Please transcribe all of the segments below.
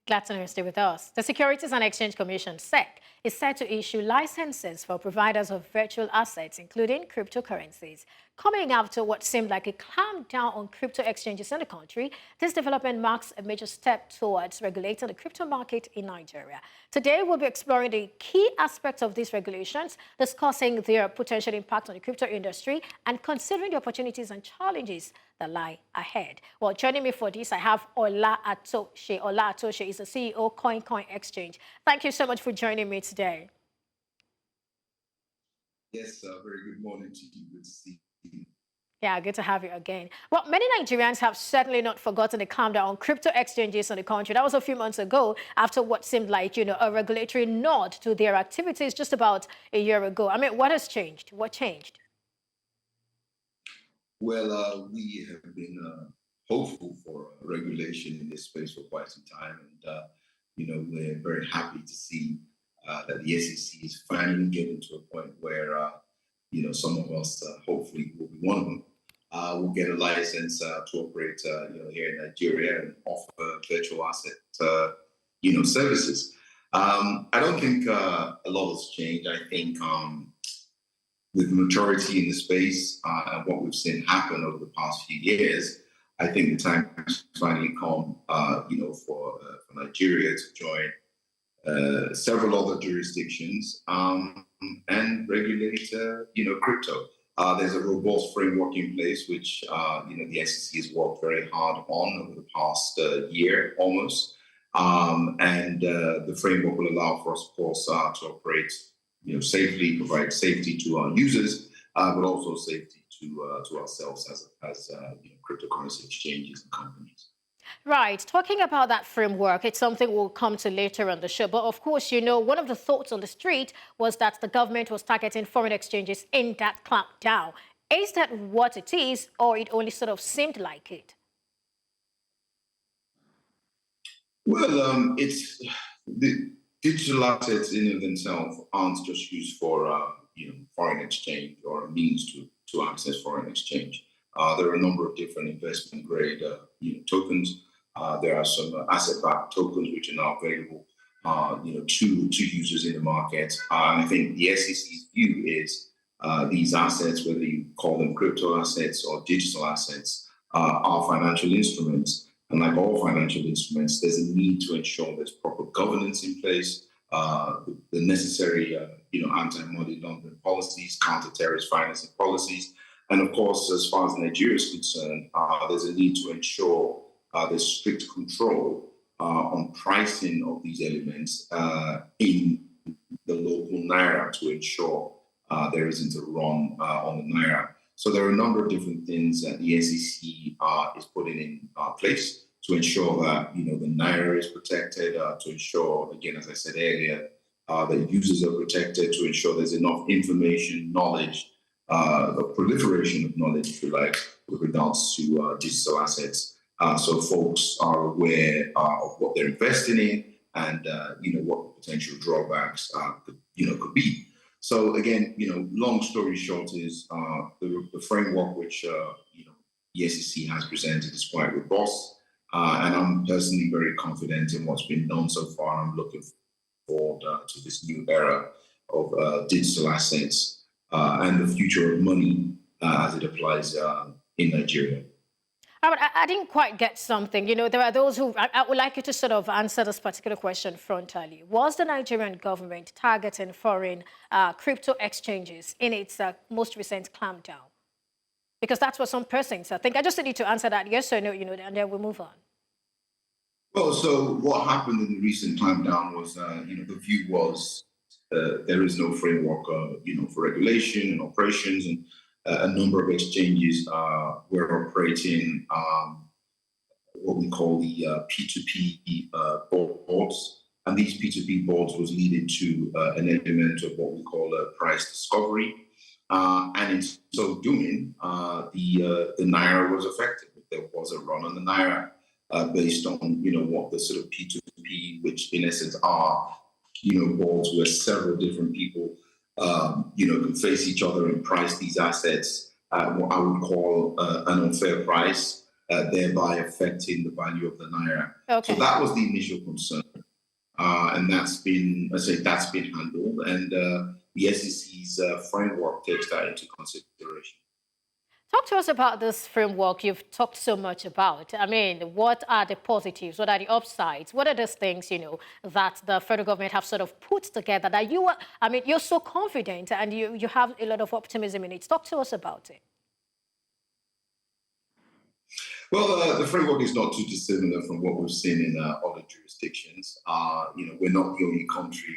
Glad to know you stay with us. The Securities and Exchange Commission, SEC, is set to issue licenses for providers of virtual assets, including cryptocurrencies. Coming after what seemed like a clampdown on crypto exchanges in the country, this development marks a major step towards regulating the crypto market in Nigeria. Today, we'll be exploring the key aspects of these regulations, discussing their potential impact on the crypto industry, and considering the opportunities and challenges that lie ahead. Well, joining me for this, I have Ola Atoshe. Ola Atoshe is the CEO Coin Exchange. Thank you so much for joining me today. Yes, very good morning to you. Good to see you. Yeah, good to have you again. Well, many Nigerians have certainly not forgotten the clampdown on crypto exchanges in the country. That was a few months ago after what seemed like, a regulatory nod to their activities just about a year ago. I mean, what has changed? What changed? Well, we have been hopeful for regulation in this space for quite some time. And, we're very happy to see that the SEC is finally getting to a point where, some of us, hopefully will be one of them, will get a license to operate, here in Nigeria and offer virtual asset, services. I don't think a lot has changed. I think with maturity in the space and what we've seen happen over the past few years, I think the time has finally come, for Nigeria to join several other jurisdictions and regulate, crypto. There's a robust framework in place, which, the SEC has worked very hard on over the past year almost. And the framework will allow for us, of course, to operate safely, provide safety to our users, but also safety to ourselves as cryptocurrency exchanges and companies. Right. Talking about that framework, it's something we'll come to later on the show. But of course, one of the thoughts on the street was that the government was targeting foreign exchanges in that clampdown. Is that what it is, or it only sort of seemed like it? Well, it's the digital assets in and of themselves aren't just used for foreign exchange or a means to access foreign exchange. There are a number of different investment grade tokens. There are some asset-backed tokens which are now available to users in the market. And I think the SEC's view is these assets, whether you call them crypto assets or digital assets, are financial instruments. And like all financial instruments, there's a need to ensure there's proper governance in place, the necessary, anti-money laundering policies, counter-terrorist financing policies. And of course, as far as Nigeria is concerned, there's a need to ensure there's strict control on pricing of these elements in the local naira to ensure there isn't a run on the naira. So there are a number of different things that the SEC is putting in place to ensure that the naira is protected, to ensure, again, as I said earlier, that users are protected, to ensure there's enough information, knowledge, the proliferation of knowledge, if you like, with regards to digital assets. So folks are aware of what they're investing in and, what the potential drawbacks could be. So again, long story short is the framework which, the SEC has presented is quite robust. And I'm personally very confident in what's been done so far. I'm looking forward to this new era of digital assets and the future of money as it applies in Nigeria. I didn't quite get something. There are those who, I would like you to sort of answer this particular question frontally. Was the Nigerian government targeting foreign crypto exchanges in its most recent clampdown? Because that's what some persons think. I just need to answer that yes or no, and then we'll move on. Well, so what happened in the recent clampdown was, the view was there is no framework, for regulation and operations, and a number of exchanges were operating what we call the P2P boards. And these P2P boards was leading to an element of what we call a price discovery. And in so doing, the naira was affected. There was a run on the naira based on, what the sort of P2P, which in essence are, boards where several different people can face each other and price these assets at what I would call an unfair price. thereby affecting the value of the naira. So Okay. that was the initial concern. And that's been, that's been handled, and the SEC's framework takes that into consideration. Talk to us about this framework you've talked so much about. I mean, what are the positives? What are the upsides? What are those things, that the federal government have sort of put together that you are, I mean, you're so confident and you have a lot of optimism in it. Talk to us about it. Well, the framework is not too dissimilar from what we've seen in other jurisdictions. We're not the only country,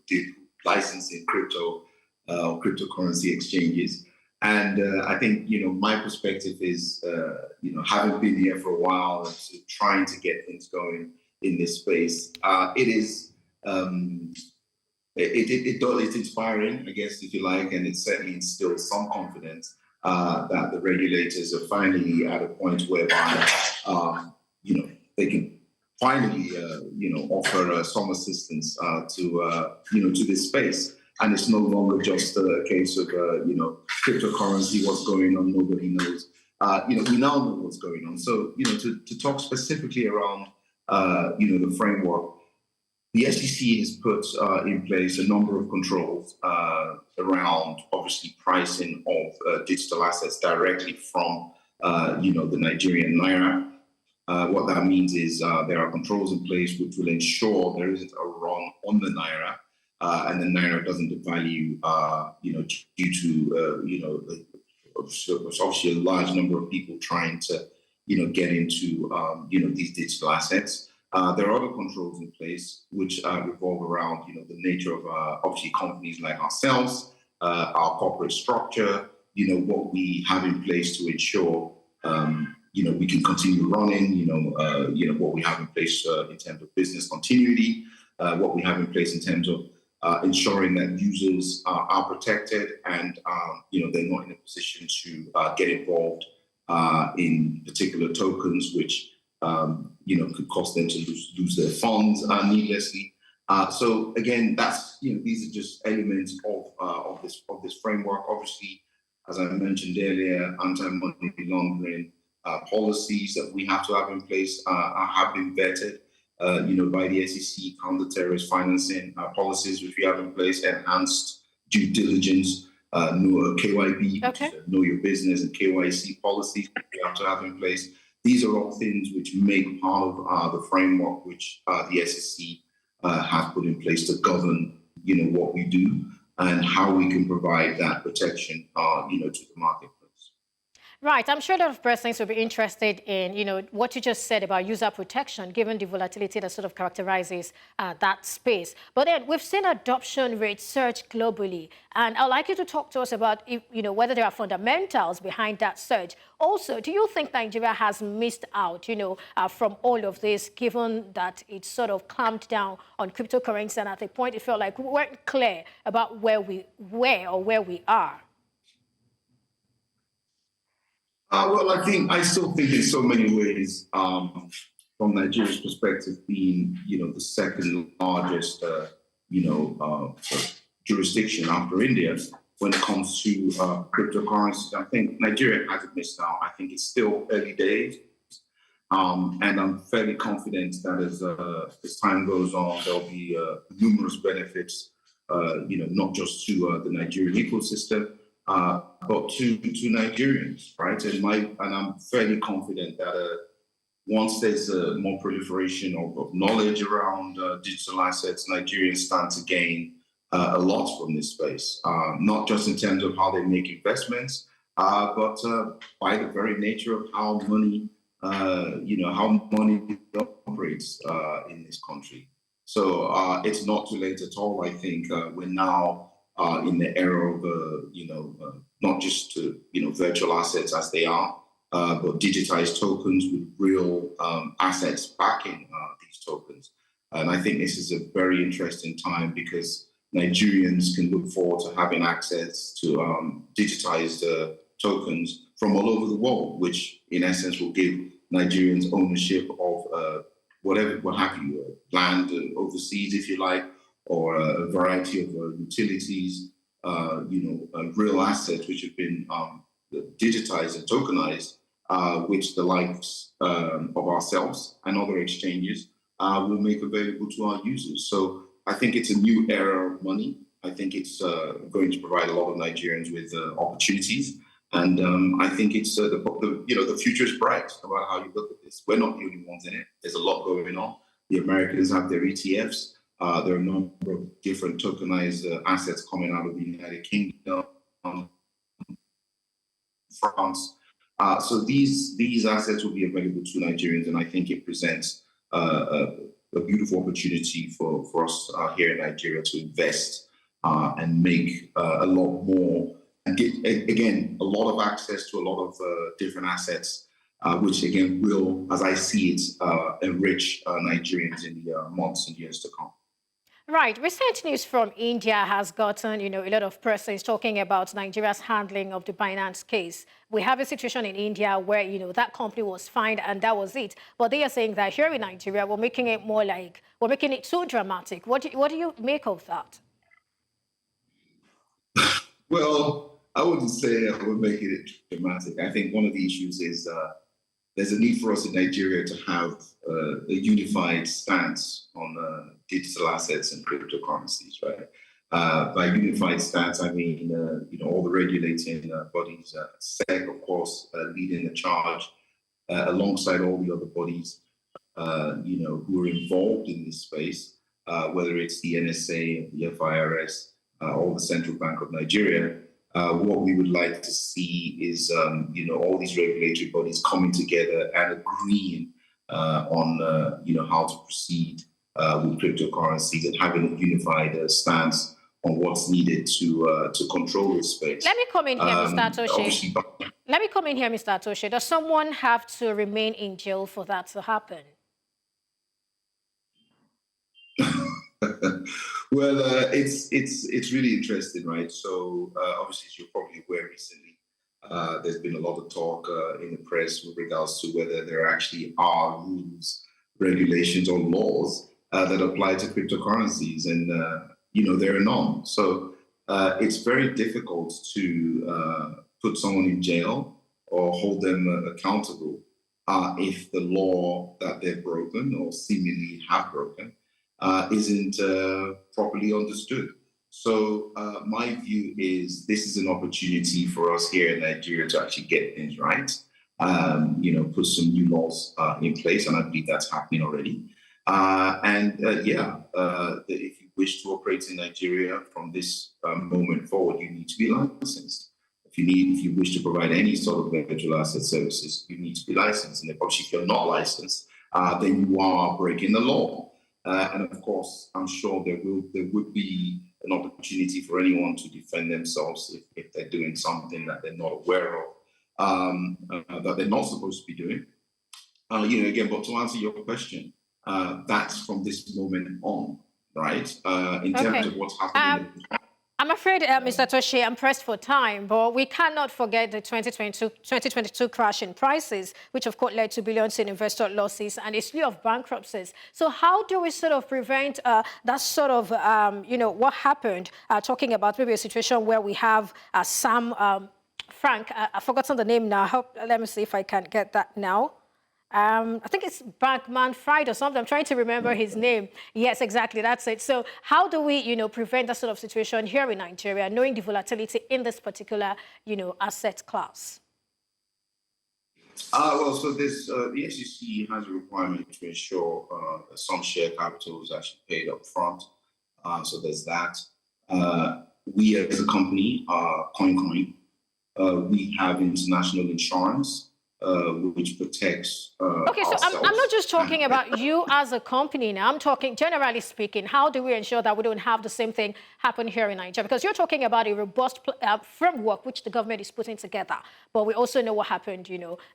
did licensing crypto, cryptocurrency exchanges. And I think, my perspective is, having been here for a while and trying to get things going in this space, it is, it's inspiring, I guess, if you like, and it certainly instills some confidence that the regulators are finally at a point whereby, they can finally, offer some assistance to this space. And it's no longer just a case of, cryptocurrency, what's going on, nobody knows. We now know what's going on. So, to talk specifically around, the framework, the SEC has put in place a number of controls around, obviously, pricing of digital assets directly from, the Nigerian naira. What that means is there are controls in place which will ensure there isn't a run on the naira, and the naira doesn't devalue, due to, obviously a large number of people trying to, get into, these digital assets. There are other controls in place which revolve around, the nature of obviously companies like ourselves, our corporate structure, what we have in place to ensure, we can continue running, what we have in place in terms of business continuity, what we have in place in terms of ensuring that users are protected and, they're not in a position to get involved in particular tokens, which could cause them to lose their funds needlessly. So again, that's these are just elements of this framework. Obviously, as I mentioned earlier, anti-money laundering policies that we have to have in place have been vetted, by the SEC, counter-terrorist financing policies which we have in place, enhanced due diligence, KYB, Okay. know your business, and KYC policies we have to have in place. These are all things which make part of the framework which the SEC has put in place to govern, what we do and how we can provide that protection, to the marketplace. Right. I'm sure a lot of persons will be interested in, what you just said about user protection, given the volatility that sort of characterizes that space. But then we've seen adoption rates surge globally. And I'd like you to talk to us about, whether there are fundamentals behind that surge. Also, do you think Nigeria has missed out, from all of this, given that it sort of clamped down on cryptocurrency, and at a point it felt like we weren't clear about where we are? Well, I still think in so many ways, from Nigeria's perspective, being the second largest jurisdiction after India when it comes to cryptocurrencies, I think Nigeria hasn't missed out. I think it's still early days, and I'm fairly confident that as time goes on, there'll be numerous benefits, not just to the Nigerian ecosystem, but to Nigerians, right? And I'm fairly confident that once there's more proliferation of knowledge around digital assets, Nigerians stand to gain a lot from this space, not just in terms of how they make investments, but by the very nature of how money, how money operates in this country. So it's not too late at all. I think we're now in the era of, not just virtual assets as they are, but digitized tokens with real assets backing these tokens. And I think this is a very interesting time because Nigerians can look forward to having access to digitized tokens from all over the world, which in essence will give Nigerians ownership of what have you, land overseas, if you like, or a variety of utilities, real assets which have been digitized and tokenized, which the likes of ourselves and other exchanges will make available to our users. So I think it's a new era of money. I think it's going to provide a lot of Nigerians with opportunities. And I think it's the future is bright about how you look at this. We're not the only ones in it. There's a lot going on. The Americans have their ETFs. There are a number of different tokenized assets coming out of the United Kingdom, France. So these assets will be available to Nigerians, and I think it presents a beautiful opportunity for us here in Nigeria to invest and make a lot more, and get, again, a lot of access to a lot of different assets, which again will, as I see it, enrich Nigerians in the months and years to come. Right. Recent news from India has gotten, a lot of persons talking about Nigeria's handling of the Binance case. We have a situation in India where, that company was fined and that was it. But they are saying that here in Nigeria, we're making it more like, we're making it too dramatic. What do you make of that? Well, I wouldn't say we're making it dramatic. I think one of the issues is there's a need for us in Nigeria to have a unified stance on digital assets and cryptocurrencies, right? By unified stance, I mean, all the regulating bodies, SEC, of course, leading the charge, alongside all the other bodies, who are involved in this space, whether it's the NSA, the FIRS, or the Central Bank of Nigeria. What we would like to see is, all these regulatory bodies coming together and agreeing on, how to proceed with cryptocurrencies and having a unified stance on what's needed to control this space. Let me come in here, Mr. Atoshe. Let me come in here, Mr. Atoshe. Does someone have to remain in jail for that to happen? Well, it's really interesting, right? So obviously, as you're probably aware, recently there's been a lot of talk in the press with regards to whether there actually are rules, regulations, or laws that apply to cryptocurrencies, and there are none. So it's very difficult to put someone in jail or hold them accountable if the law that they've broken or seemingly have broken isn't properly understood. So my view is this is an opportunity for us here in Nigeria to actually get things right, put some new laws in place, and I believe that's happening already. If you wish to operate in Nigeria from this moment forward, you need to be licensed. If you wish to provide any sort of virtual asset services, you need to be licensed. And if you're not licensed, then you are breaking the law. And of course, I'm sure there would be an opportunity for anyone to defend themselves if they're doing something that they're not aware of, that they're not supposed to be doing. Again, but to answer your question, that's from this moment on, right? In terms of what's happening. I'm afraid, Mr. Atoshe, I'm pressed for time, but we cannot forget the 2022 crash in prices, which of course led to billions in investor losses and a slew of bankruptcies. So how do we sort of prevent that sort of, what happened, talking about maybe a situation where we have Frank, I've forgotten the name now. Let me see if I can get that now. I think it's Bankman Fried or something. I'm trying to remember his name. Yes, exactly. That's it. So how do we, prevent that sort of situation here in Nigeria, knowing the volatility in this particular, asset class? So this, the SEC has a requirement to ensure that some share capital is actually paid up front. So there's that. We as a company, CoinCoin, we have international insurance, which protects okay, so I'm not just talking about you as a company now. I'm talking, generally speaking, how do we ensure that we don't have the same thing happen here in Nigeria? Because you're talking about a robust framework which the government is putting together. But we also know what happened,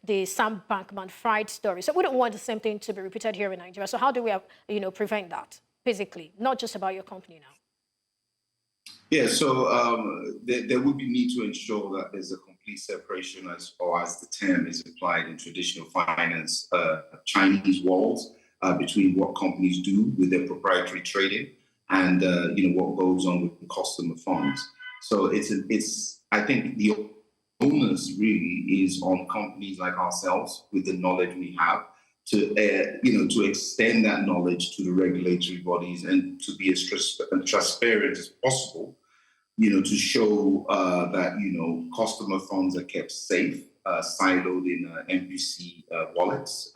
the Sam Bankman-Fried story. So we don't want the same thing to be repeated here in Nigeria. So how do we, prevent that physically, not just about your company now? Yeah, so there would be need to ensure that there's a complete separation, as the term is applied in traditional finance, Chinese walls between what companies do with their proprietary trading and what goes on with customer funds. So I think onus really is on companies like ourselves with the knowledge we have to, to extend that knowledge to the regulatory bodies and to be as transparent as possible, to show that, customer funds are kept safe, siloed in MPC wallets,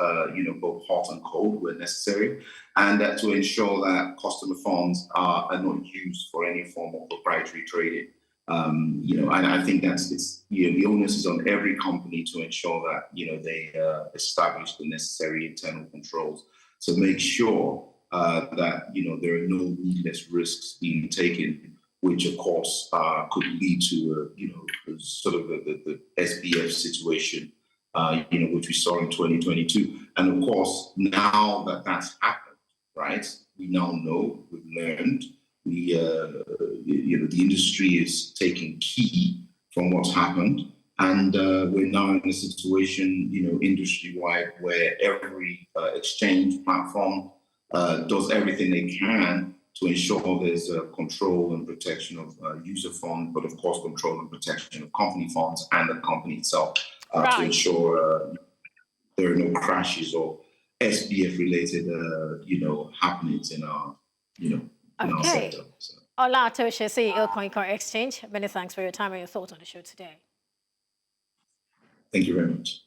both hot and cold where necessary, and that to ensure that customer funds are not used for any form of proprietary trading. And I think the onus is on every company to ensure that, they establish the necessary internal controls to make sure that, there are no needless risks being taken, which of course could lead to, sort of the SBF situation, which we saw in 2022. And of course, now that that's happened, right, we now know, we've learned, the industry is taking key from what's happened, and we're now in a situation, industry-wide, where every exchange platform does everything they can to ensure there's control and protection of user funds, but of course control and protection of company funds and the company itself, to ensure there are no crashes or SBF-related, happenings in our, in our sector. So. Ola Toshe, CEO CoinCore Exchange. Many thanks for your time and your thoughts on the show today. Thank you very much.